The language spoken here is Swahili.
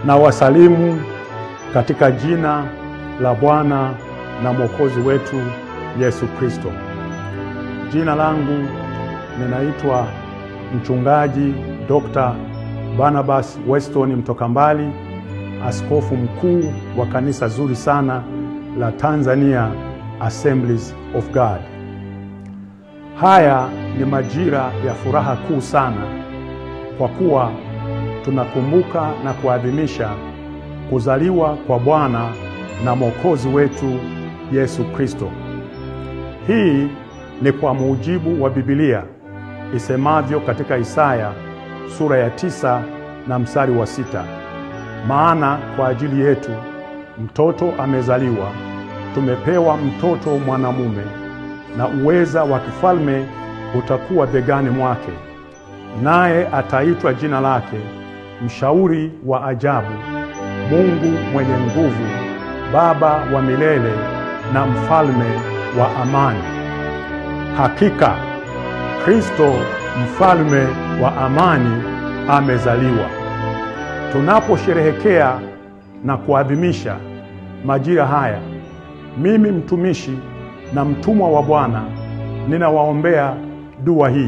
Na wasalimu katika jina la Bwana na Mwokozi wetu Yesu Kristo. Jina langu ninaitwa Mchungaji Dr. Barnabas Weston Mtokambali, askofu mkuu wa kanisa zuri sana la Tanzania Assemblies of God. Haya ni majira ya furaha kuu sana, kwa kuwa tunakumbuka na kuadhimisha kuzaliwa kwa Bwana na Mwokozi wetu Yesu Kristo. Hii ni kwa mujibu wa Biblia isemavyo katika Isaya sura ya 9 na mstari wa 6. Maana kwa ajili yetu mtoto amezaliwa, tumepewa mtoto mwanamume, na uweza wa kifalme utakuwa begani mwake. Naye ataitwa jina lake Mshauri wa Ajabu, Mungu mwenye nguvu, Baba wa milele, na Mfalme wa amani. Hakika Kristo Mfalme wa amani amezaliwa. Tunaposherehekea na kuadhimisha majira haya, mimi mtumishi na mtumwa wa Bwana ninawaombea dua hii.